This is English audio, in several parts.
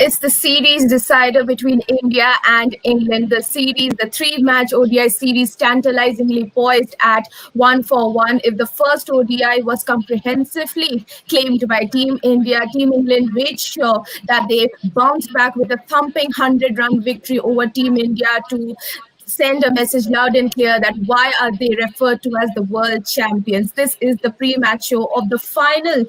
It's the series decider between India and England. The series, the three-match ODI series, tantalizingly poised at 1-1. If the first ODI was comprehensively claimed by Team India, Team England made sure that they bounced back with a thumping 100-run victory over Team India to send a message loud and clear that why are they referred to as the world champions. This is the pre-match show of the final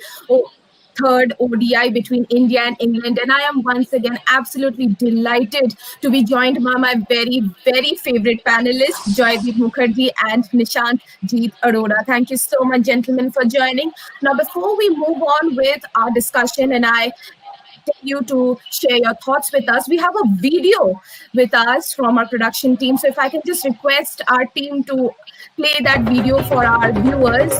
third ODI between India and England. And I am once again absolutely delighted to be joined by my very, very favorite panelists, Joydeep Mukherjee and Nishant Jeet Arora. Thank you so much, gentlemen, for joining. Now, before we move on with our discussion, and I tell you to share your thoughts with us, we have a video with us from our production team. So if I can just request our team to play that video for our viewers.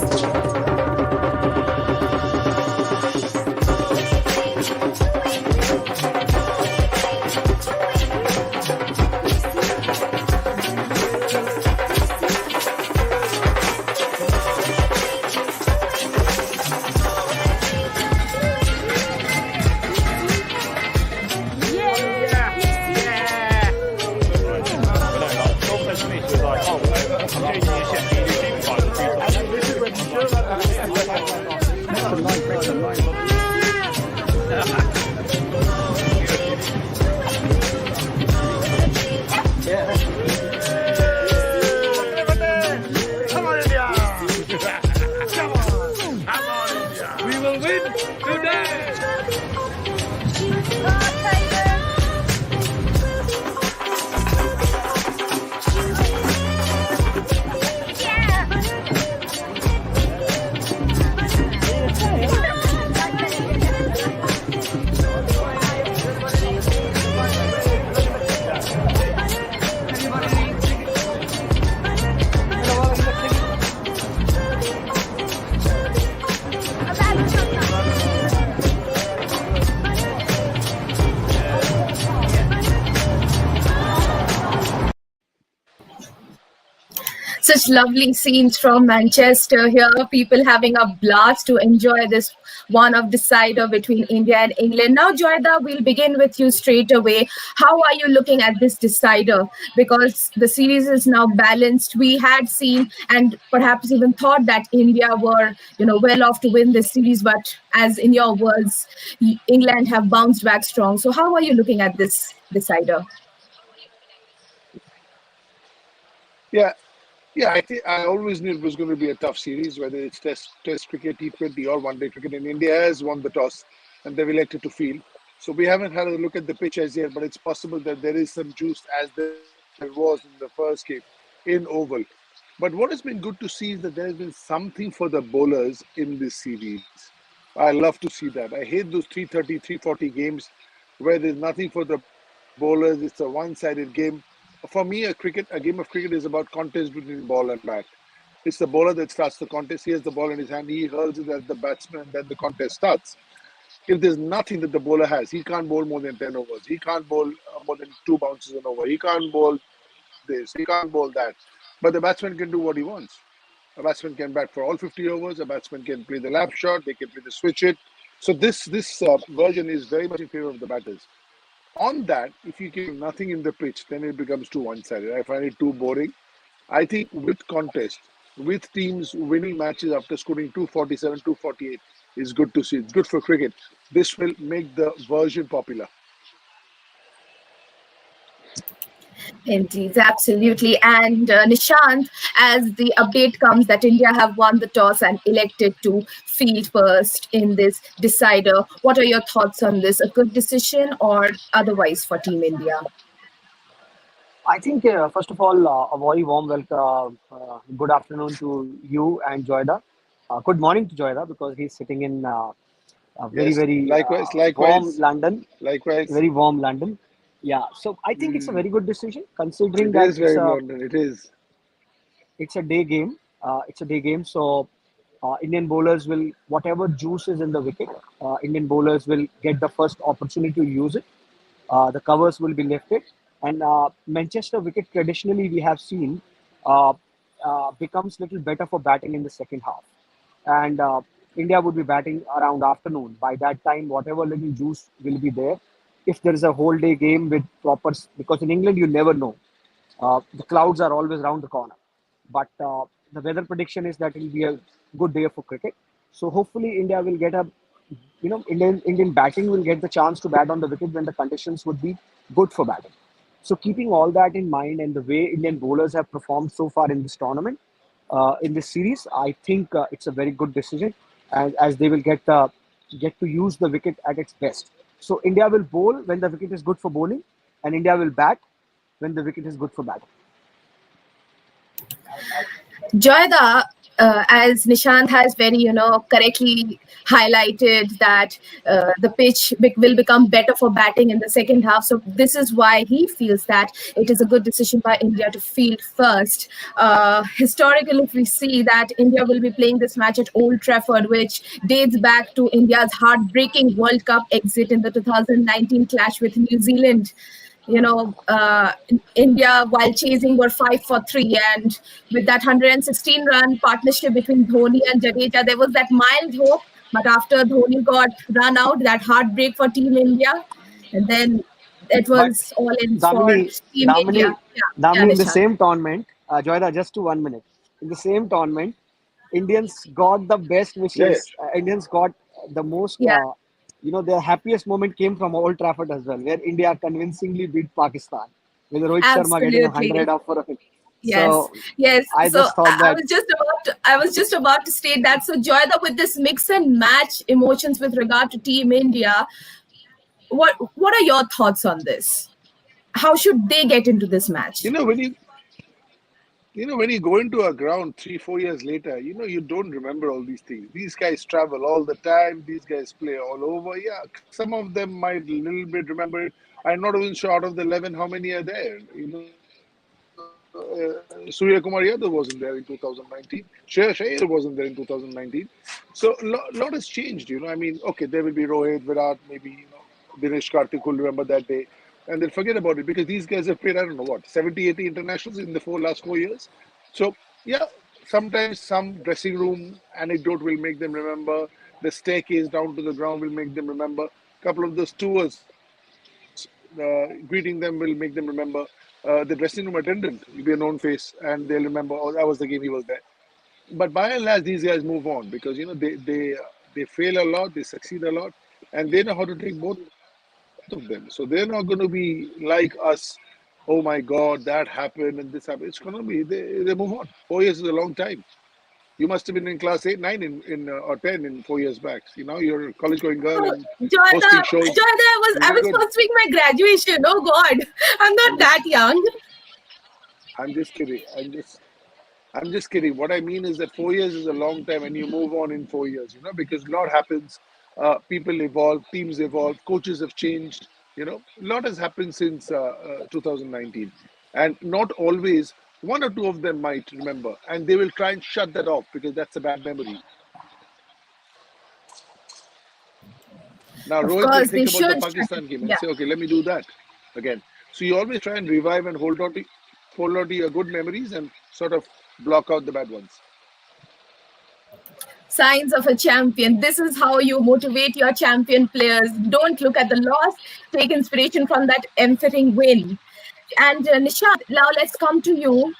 Such lovely scenes from Manchester here, people having a blast to enjoy this one of decider between India and England. Now, Joyda, we'll begin with you straight away. How are you looking at this decider? Because the series is now balanced. We had seen and perhaps even thought that India were, well off to win this series, but as in your words, England have bounced back strong. So how are you looking at this decider? Yeah, I always knew it was going to be a tough series, whether it's Test cricket, T20, or one-day cricket. And India has won the toss, and they've elected to field. So we haven't had a look at the pitch as yet, but it's possible that there is some juice as there was in the first game in Oval. But what has been good to see is that there has been something for the bowlers in this series. I love to see that. I hate those 330, 340 games where there's nothing for the bowlers. It's a one-sided game. For me, a game of cricket is about contest between ball and bat. It's the bowler that starts the contest. He has the ball in his hand. He hurls it at the batsman, and then the contest starts. If there's nothing that the bowler has, he can't bowl more than 10 overs. He can't bowl more than 2 bounces an over. He can't bowl this. He can't bowl that. But the batsman can do what he wants. A batsman can bat for all 50 overs. A batsman can play the lap shot. They can play the switch hit. So this version is very much in favor of the batters. On that, if you give nothing in the pitch, then it becomes too one-sided. I find it too boring. I think with contest, with teams winning matches after scoring 247, 248 is good to see. It's good for cricket. This will make the version popular. Indeed, absolutely. And Nishant, as the update comes that India have won the toss and elected to field first in this decider, what are your thoughts on this? A good decision or otherwise for Team India? I think, first of all, a very warm welcome. Good afternoon to you and Joyda. Good morning to Joyda because he's sitting in a very likewise. warm London. Likewise. Very warm London. Yeah, so I think it's a very good decision considering It that is very London. It is. It's a day game. So Indian bowlers will, whatever juice is in the wicket, Indian bowlers will get the first opportunity to use it. The covers will be lifted. And Manchester wicket traditionally we have seen becomes little better for batting in the second half. And India would be batting around afternoon. By that time, whatever little juice will be there, if there is a whole day game with proper, because in England you never know. The clouds are always around the corner, but the weather prediction is that it will be a good day for cricket. So hopefully India will get a, Indian batting will get the chance to bat on the wicket when the conditions would be good for batting. So keeping all that in mind and the way Indian bowlers have performed so far in this tournament, in this series, I think it's a very good decision, and as they will get to use the wicket at its best. So India will bowl when the wicket is good for bowling, and India will bat when the wicket is good for batting. Joyda, as Nishant has very, correctly highlighted that the pitch will become better for batting in the second half. So this is why he feels that it is a good decision by India to field first. Historically, if we see that India will be playing this match at Old Trafford, which dates back to India's heartbreaking World Cup exit in the 2019 clash with New Zealand. India, while chasing, were 5 for 3, and with that 116 run partnership between Dhoni and Jadeja, there was that mild hope. But after Dhoni got run out, that heartbreak for Team India, and then it But was all in for Damini, Team India. Damini, Yeah, yeah, Damini, in the Nishant. same tournament, Joyda, just to 1 minute. In the same tournament, Indians got the best Yeah, wishes. Indians got the most, Yeah, their happiest moment came from Old Trafford as well, where India convincingly beat Pakistan with Rohit Sharma getting 100 absolutely. off for a win. Yes, So yes. I So just thought I that was just about to, state that. So Joyda, with this mix and match emotions with regard to Team India, what are your thoughts on this? How should they get into this you match? know when you go into a ground 3 4 years later, you don't remember all these things. These guys travel all the time. These guys play all over. Yeah, some of them might a little bit remember it. I'm not even sure out of the 11 how many are there. Surya Kumar Yadav wasn't there in 2019. Shreyas Iyer wasn't there in 2019. So lot has changed. I mean, okay, there will be Rohit, Virat, maybe Dinesh Karthik will remember that day, and they'll forget about it because these guys have played, I don't know what, 70, 80 internationals in the last 4 years. So yeah, sometimes some dressing room anecdote will make them remember. The staircase down to the ground will make them remember. A couple of those tours greeting them will make them remember. The dressing room attendant will be a known face, and they'll remember, oh, that was the game he was there. But by and large, these guys move on because they fail a lot, they succeed a lot, and they know how to take both of them. So they're not going to be like us. Oh my God, that happened and this happened. It's going to be they move on. 4 years is a long time. You must have been in class 8, 9 in or 10 in 4 years back. You're a college going girl and Oh, hosting Joyda, shows. I You'll be was good. pursuing my graduation. Oh God, I'm I'm not just that young. I'm just kidding. I'm just kidding. What I mean is that 4 years is a long time, and you move on in 4 years. Because a lot happens. People evolve, teams evolve, coaches have changed. A lot has happened since 2019, and not always. One or two of them might remember, and they will try and shut that off because that's a bad memory. Now Of Rohit will course, they think about the should shut it. Pakistan game and Yeah. say, "Okay, let me do that again." So you always try and revive and hold on to your good memories and sort of block out the bad ones. Signs of a champion. This is how you motivate your champion players. Don't look at the loss. Take inspiration from that emphatic win. And Nishant, now let's come to you.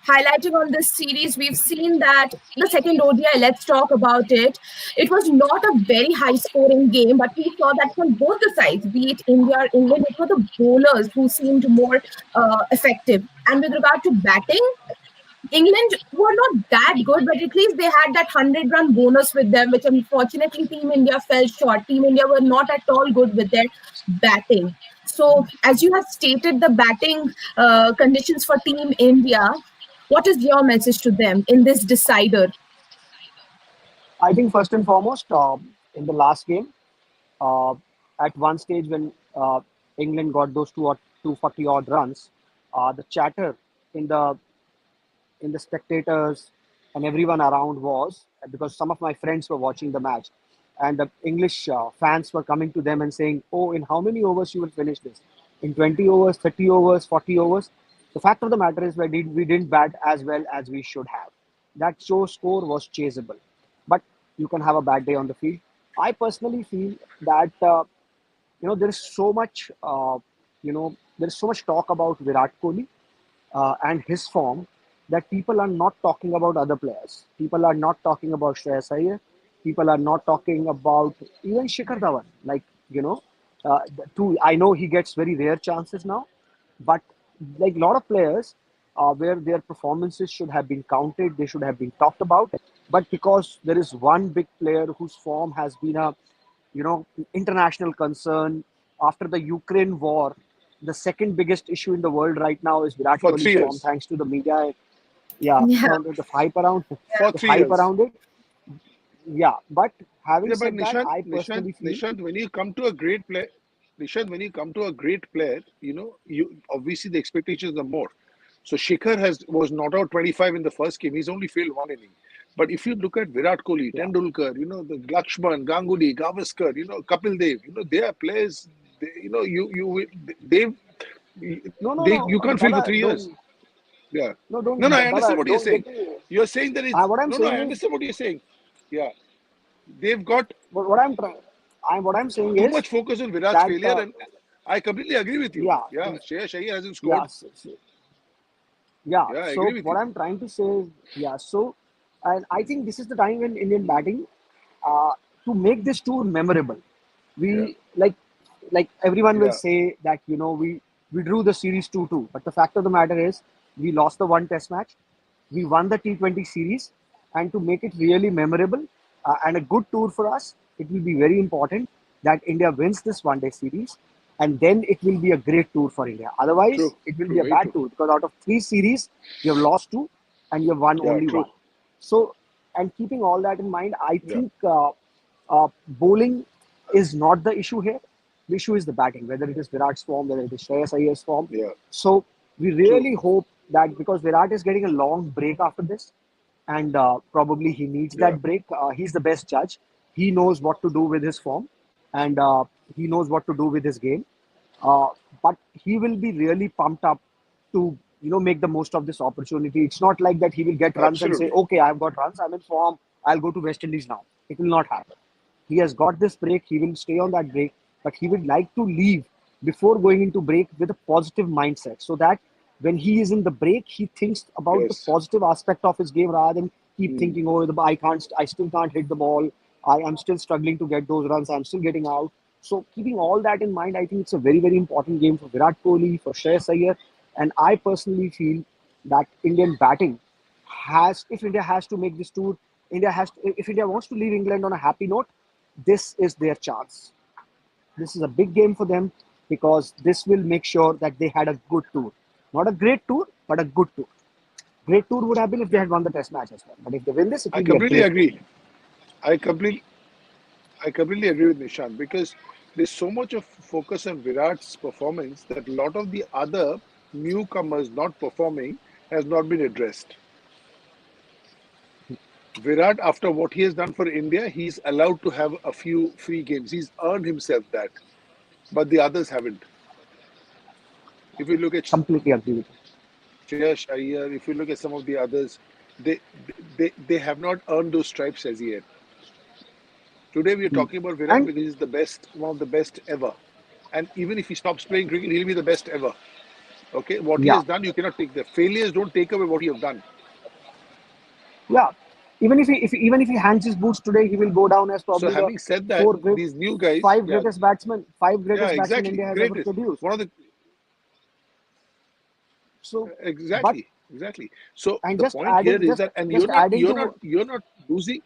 Highlighting on this series, we've seen that the second ODI, let's talk about it. It was not a very high scoring game, but we saw that from both the sides, be it India or England, it were the bowlers who seemed more effective. And with regard to batting, England were not that good, but at least they had that 100-run bonus with them, which unfortunately Team India fell short. Team India were not at all good with their batting. So, as you have stated, the batting conditions for Team India, what is your message to them in this decider? I think first and foremost, in the last game, uh, at one stage when England got those 240 odd runs, the chatter in the spectators and everyone around was, because some of my friends were watching the match, and the English fans were coming to them and saying, "Oh, in how many overs you will finish this? In 20 overs, 30 overs, 40 overs?" The fact of the matter is, we didn't bat as well as we should have. That show score was chaseable, but you can have a bad day on the field. I personally feel that there is so much, there is so much talk about Virat Kohli and his form that people are not talking about other players. People are not talking about Shreyas Iyer. People are not talking about even Shikhar Dhawan. Like, I know he gets very rare chances now, but like a lot of players where their performances should have been counted, they should have been talked about. But because there is one big player whose form has been a, international concern after the Ukraine war, the second biggest issue in the world right now is Virat for three Kohli's form, years. thanks to the media. Yeah, Yeah. the hype around, For the 3 hype years. around it. Yeah, but having Yeah, but said that, I personally feel, Nishant, when you come to a great player, Nishant, when you come to a great player, you obviously the expectations are more. So Shikhar was not out 25 in the first game. He's only failed one inning. But if you look at Virat Kohli, yeah, Tendulkar, the Lakshman, Ganguly, Gavaskar, Kapil Dev, they are players. They, they no, you can't fail for Dada, 3 years. don't, Yeah. no, No, don't, no, I understand Dada, what you're don't saying. get me. You're saying that it's What I'm no, no. I saying is, understand what you're saying. Yeah, they've got what I'm trying, what I'm saying too is much focus on Virat's that, failure, and I completely agree with you. yeah, Yeah, Shreyas Iyer hasn't yeah, scored. yeah. Yeah, I agree So with what you. I'm trying to say is, yeah. So, and I think this is the time when Indian batting, uh, to make this tour memorable. Yeah, We like everyone will yeah, say that we drew the series 2-2, but the fact of the matter is we lost the one Test match, we won the T20 series, and to make it really memorable and a good tour for us, it will be very important that India wins this one day series, and then it will be a great tour for India. Otherwise, true, it will be true, a very bad true. tour because out of three series, you have lost two and you have won Yeah, only true. one. So, and keeping all that in mind, I Yeah, think bowling is not the issue here. The issue is the batting, whether it is Virat's form, whether it is Shreyas Iyer's form. yeah, So we true. really hope that because Virat is getting a long break after this, and probably he needs Yeah, that break. He's the best judge. He knows what to do with his form, and he knows what to do with his game. Uh, but he will be really pumped up to make the most of this opportunity. It's not like that he will get runs and say, absolutely. "Okay, I've got runs. I'm in form. I'll go to West Indies now." It will not happen. He has got this break. He will stay on that break, but he would like to leave before going into break with a positive mindset, so that when he is in the break, he thinks about the Yes. positive aspect of his game rather than keep Mm, thinking, "Oh, I still can't hit the ball. I am still struggling to get those runs. I'm still getting out." So keeping all that in mind, I think it's a very, very important game for Virat Kohli, for Shreyas Iyer, and I personally feel that Indian batting if India has to make this tour, if India wants to leave England on a happy note, this is their chance. This is a big game for them because this will make sure that they had a good tour. Not a great tour, but a good tour. Great tour would have been if they yeah, had won the Test match as well. But if they win this, it I will be a completely great tour. agree. I completely, I completely agree with Nishant because there's so much of focus on Virat's performance that a lot of the other newcomers not performing has not been addressed. Virat, after what he has done for India, he's allowed to have a few free games. He's earned himself that, but the others haven't. If you look at Completely agree with you. Shreyas Iyer, if you look at some of the others, they they have not earned those stripes as yet. Today we are Hmm. talking about Virat And because he's the best, one of the best ever. And even if he stops playing cricket, he'll be the best ever. Okay, what he yeah, has done, you cannot take the failures. Don't take away what you have done. yeah. Even if he hangs his boots today, he will go down as So probably the having said that, four great, these new guys, yeah, five yeah, greatest batsmen exactly, India has ever greatest, produced. one of the So, but exactly, exactly. So and the just point here adding, is that, and just adding to, you're not losing.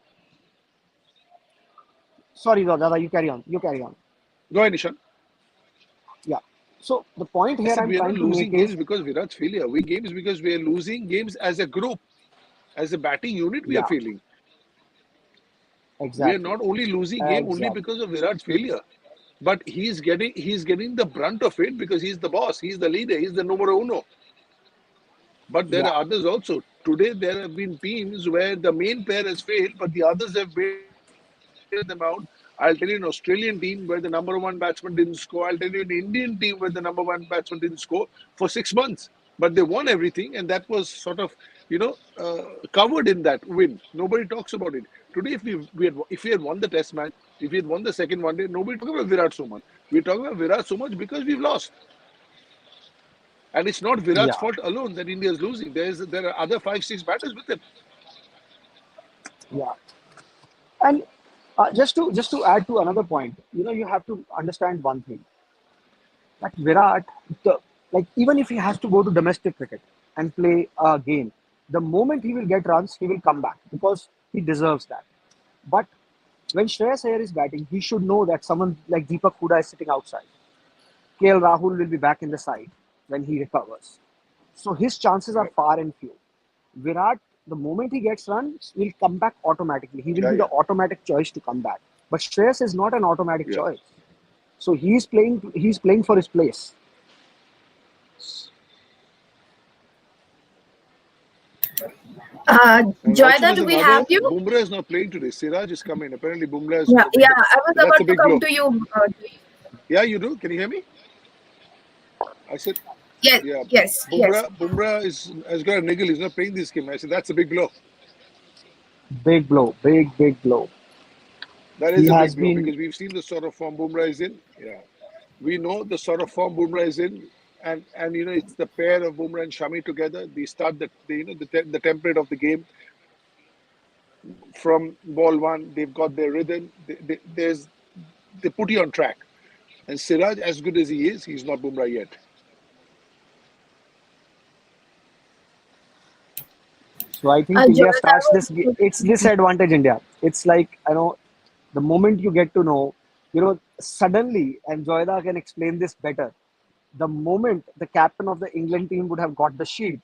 sorry, Dada, you carry on. You carry on. Go ahead, Nishan. Yeah. So the point I here said I'm we are not trying to make losing is games because Virat's failure. We games because we are losing games as a group, as a batting unit. We are yeah, failing. We are exactly, not only losing game only exactly. because of Virat's failure, but he's getting the brunt of it because he's the boss, he's the leader, he's the numero uno. But there Yeah, are others also. Today there have been teams where the main pair has failed, but the others have bailed them out. I'll tell you an Australian team where the number one batsman didn't score. I'll tell you an Indian team where the number one batsman didn't score for 6 months, but they won everything, and that was sort of covered in that win. Nobody talks about it today. If we had won the Test match, If he had won the second one day, nobody talk about Virat so much. We're talking about Virat so much because we've lost. And it's not Virat's Yeah, fault alone that India is losing. There are other five, six batters with him. yeah. And just to add to another point, you have to understand one thing that Virat, the, like even if he has to go to domestic cricket and play a game, the moment he will get runs, he will come back because he deserves that. But when Shreyas Iyer is batting, he should know that someone like Deepak Huda is sitting outside. KL Rahul will be back in the side when he recovers. So his chances are Right. far and few. Virat, the moment he gets runs, will come back automatically. He will Yeah, be yeah, the automatic choice to come back. But Shreyas is not an automatic yeah. choice. So he's playing for his place. And also, Joyda, there's do we have another. you? Bumrah is not playing today. Siraj is coming. Apparently, Bumrah is Yeah, hoping yeah. that. I was That's a about to big come blow. to you. Yeah, you do. Can you hear me? I said, Yes, yeah. yes, yes. Bumrah has got a niggle. He's not playing this game. I said that's a big blow. Big blow, big blow. That He is a has big blow been because we've seen the sort of form Bumrah is in. Yeah, we know the sort of form Bumrah is in, and it's the pair of Bumrah and Shami together. They start the template of the game from ball one. They've got their rhythm. They put you on track. And Siraj, as good as he is, he's not Bumrah yet. So I think India Joyda, starts this. It's disadvantage India. It's like the moment you get to know, suddenly, and Joyda can explain this better. The moment the captain of the England team would have got the sheet,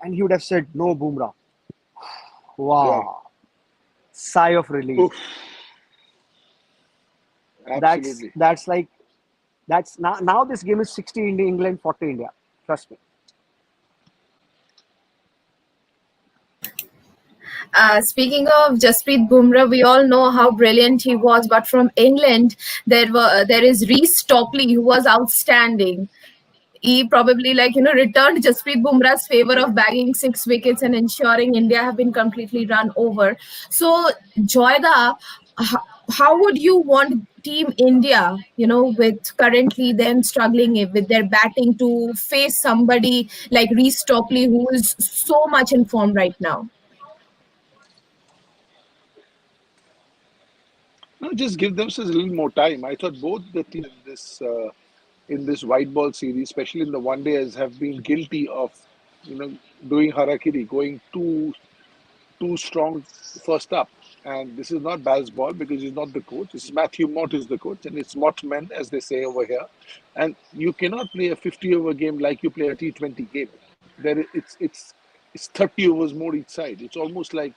and he would have said, "No, Bumrah." Yeah. Wow, sigh of relief. Oof, That's absolutely. that's like that's now this game is 60 India England 40 India. Trust me. Speaking of Jasprit Bumrah, we all know how brilliant he was. But from England, there is Reece Topley, who was outstanding. He probably returned Jasprit Bumrah's favor of bagging 6 wickets and ensuring India have been completely run over. So, Joyda, how would you want Team India, with currently them struggling with their batting to face somebody like Reece Topley, who is so much in form right now? No, just give themselves a little more time. I thought both the teams in this white ball series, especially in the one days, have been guilty of you know doing harakiri, going too strong first up. And this is not Bal's ball because he's not the coach. It's Matthew Mott is the coach, and it's Mott men, as they say over here. And you cannot play a 50-over game like you play a T20 game. It's 30 overs more each side. It's almost like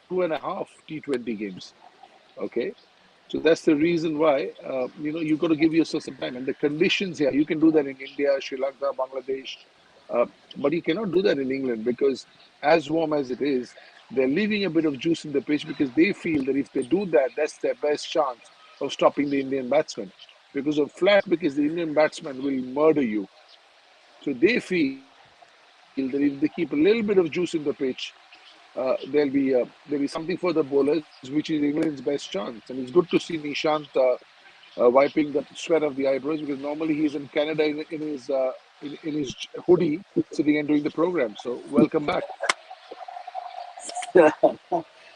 two and a half T20 games. Okay, so that's the reason why you got to give yourself some time. And the conditions here, you can do that in India, Sri Lanka, Bangladesh, uh, but you cannot do that in England because as warm as it is, they're leaving a bit of juice in the pitch because they feel that if they do that, that's their best chance of stopping the Indian batsman. Because of flat, because the Indian batsman will murder you. So they feel that if they keep a little bit of juice in the pitch, there'll be something for the bowlers, which is England's best chance. And it's good to see Nishant wiping the sweat of the eyebrows because normally he's in Canada in his hoodie, sitting and doing the program. So welcome back.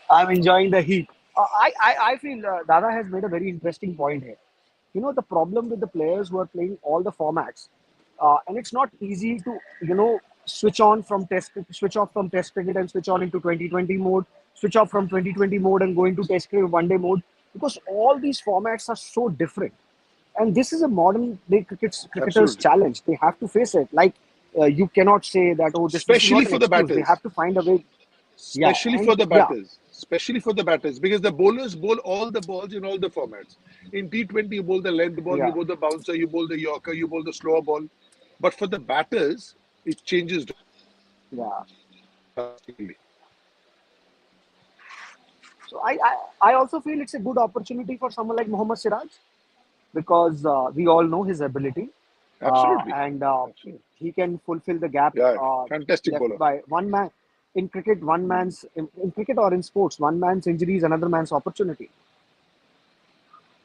I'm enjoying the heat. I feel Dada has made a very interesting point here. The problem with the players who are playing all the formats, and it's not easy to, switch off from test cricket and switch on into 2020 mode, switch off from 2020 mode and go into test cricket one day mode, because all these formats are so different. And this is a modern day cricketers Absolutely, challenge. They have to face it. Like, you cannot say that, oh, this is especially not an for the excuse. They batters. have to find a way. Yeah, Especially and for the yeah, batters. Especially for the batters, because the bowlers bowl all the balls in all the formats. In T20, you bowl the length ball, you yeah, bowl the bouncer, you bowl the Yorker, you bowl the slower ball. But for the batters, it changes yeah. drastically. So I also feel it's a good opportunity for someone like Mohammad Siraj, because we all know his ability, Absolutely. and Absolutely. he can fulfill the gap Yeah, fantastic left bowler. by one man. in cricket, in cricket or in sports, one man's injury is another man's opportunity.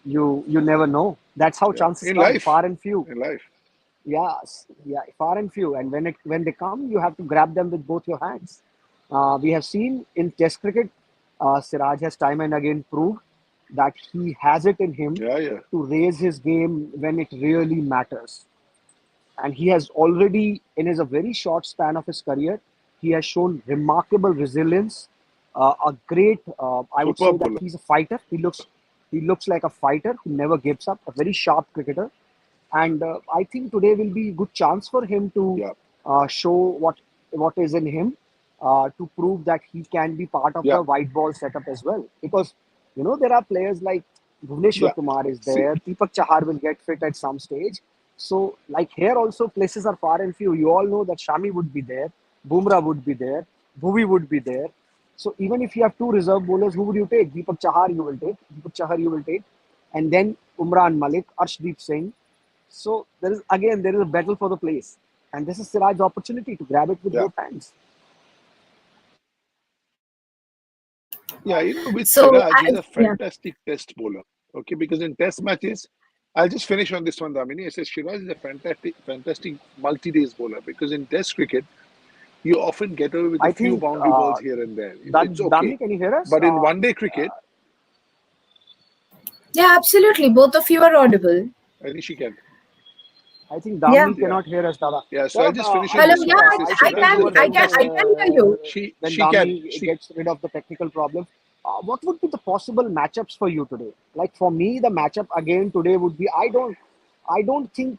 You never know. That's how Yeah. chances In come, life. far and few. In life. Yes, yeah, far and few. And when they come, you have to grab them with both your hands. We have seen in Test cricket, Siraj has time and again proved that he has it in him Yeah, yeah. to raise his game when it really matters. And he has already, in his a very short span of his career, he has shown remarkable resilience. A great, I would say Superb that bowler. he's a fighter. He looks like a fighter who never gives up. A very sharp cricketer, and I think today will be a good chance for him to Yeah. show what is in him, to prove that he can be part of Yeah. the white ball setup as well. Because there are players like Bhuvneshwar Yeah. Kumar is See, there. Deepak Chahar will get fit at some stage. So, like here also, places are far and few. You all know that Shami would be there, Bumrah would be there, Bhuvi would be there. So even if you have two reserve bowlers, who would you take? Deepak Chahar you will take, and then Umran Malik, Arshdeep Singh. So there is a battle for the place, and this is Siraj's opportunity to grab it with yeah. both hands. Yeah, with So, Siraj, he's as a yeah. fantastic test bowler. Okay, because in test matches, I'll just finish on this one, Damini. I said Siraj is a fantastic multi-days bowler because in test cricket, you often get away with a I few think boundary balls here and there. It's okay. Damni, can you hear us? But in one day cricket, Yeah, absolutely. Both of you are audible. I think she can. I think Yeah. Damni Yeah. cannot hear us, Dada. Yeah. So I'll Dada, just finish on Hello. this Yeah, one. I say I'll I take Siraj it is can. a over I when can. I fantastic. can hear you. when She can. Damni gets rid of the technical problem. What would be the possible matchups for you today? Like for me, the matchup again today would be I don't think.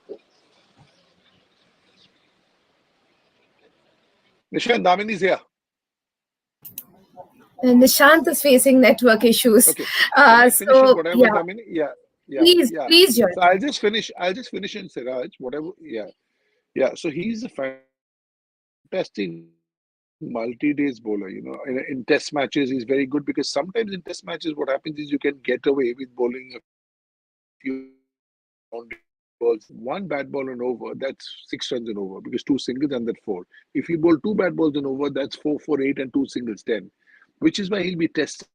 Nishan Damini is here. And Nishant is facing network issues. Okay. Can I finish it? So Whatever, yeah, Damini? Yeah. Yeah. please, Yeah. please join. So I'll just finish. I'll just finish in Siraj. Whatever. Yeah. Yeah. So he's a fantastic multi-days bowler. In test matches, he's very good because sometimes in test matches, what happens is you can get away with bowling a few boundary balls. One bad ball and over, that's 6 runs and over because two singles and that four. If you bowl two bad balls and over, that's 4 for 8 and two singles 10, which is why he'll be tested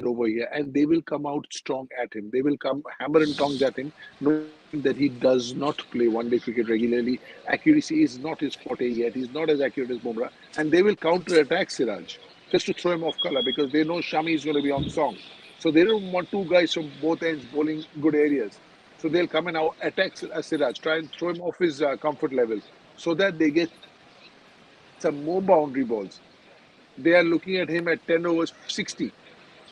over here and they will come out strong at him. They will come hammer and tongs at him, knowing that he does not play one day cricket regularly. Accuracy is not his forte yet. He's not as accurate as Bumrah, and they will counter attack Siraj just to throw him off color because they know Shami is going to be on song. So they don't want two guys from both ends bowling good areas. So they'll come and now attack Siraj, try and throw him off his comfort level so that they get some more boundary balls. They are looking at him at 10 overs 60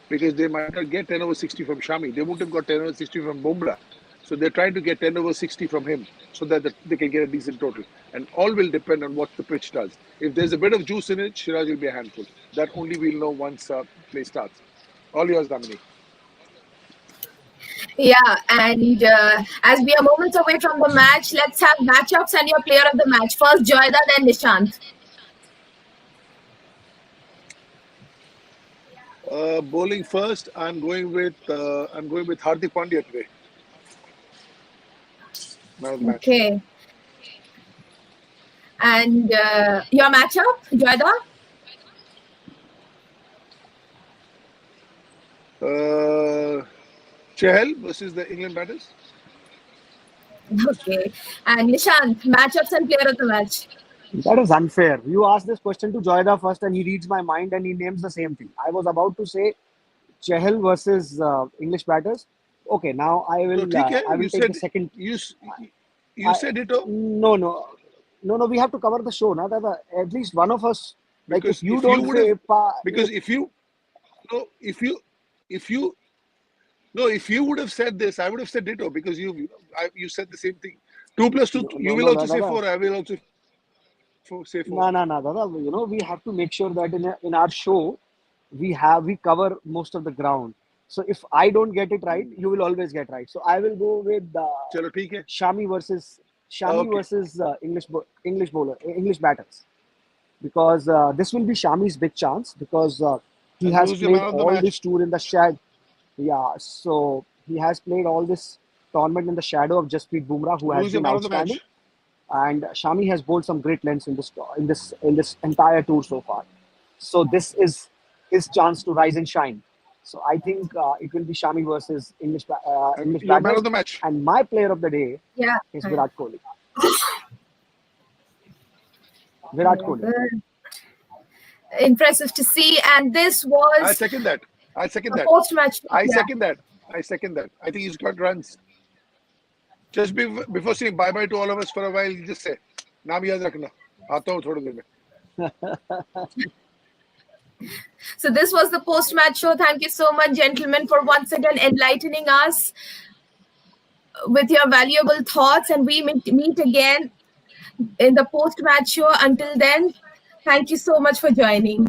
because they might not get 10 over 60 from Shami. They won't have got 10 over 60 from Bumrah. So they're trying to get 10 over 60 from him so that they can get a decent total. And all will depend on what the pitch does. If there's a bit of juice in it, Siraj will be a handful. That only we'll know once play starts. All yours, Damini. Yeah, and as we are moments away from the match, let's have matchups and your player of the match. First Joyda, then Nishant. Bowling first, I'm going with Hardik Pandya today, man of the match. Okay. And your matchup, Joyda? Uh, Chahal versus the England batters. Okay. And Nishant, matchups and player of the match. That is unfair. You asked this question to Joyda first, and he reads my mind and he names the same thing. I was about to say Chehel versus English batters. Okay, now I So, will ठीक है, I will you take the said second. you s- you I said it all no no no no. We have to cover the show now. That at least one of us. Like if because you if you don't would have say because if you no if you no if you would have said this, I would have said ditto because you said the same thing. Two plus two, no you no will no also say Dada. four. I will also say four. No, no, no, Dada. We have to make sure that in our show, we cover most of the ground. So if I don't get it right, you will always get right. So I will go with चलो ठीक है. Shami versus Okay. English bowler English batters, because this will be Shami's big chance because he And has who's your played man of the all this match? tour in the shad. Yeah, so he has played all this tournament in the shadow of Jasprit Bumrah, who has Who's your been man of the outstanding. match? and Shami has bowled some great lengths in this entire tour so far. So this is his chance to rise and shine. So I think it will be Shami versus And English your man of batters. the match. And my player of the day Yeah. is Virat Kohli. Virat Very Kohli. good. Impressive to see. And this I was second that. I second a that. post-match. I Yeah. second that. I second that. I think he's got runs. Just before saying bye bye to all of us for a while, just say, नाम याद रखना. आता हूँ थोड़ी देर में. So this was the post-match show. Thank you so much, gentlemen, for once again enlightening us with your valuable thoughts. And we meet again in the post-match show. Until then, thank you so much for joining.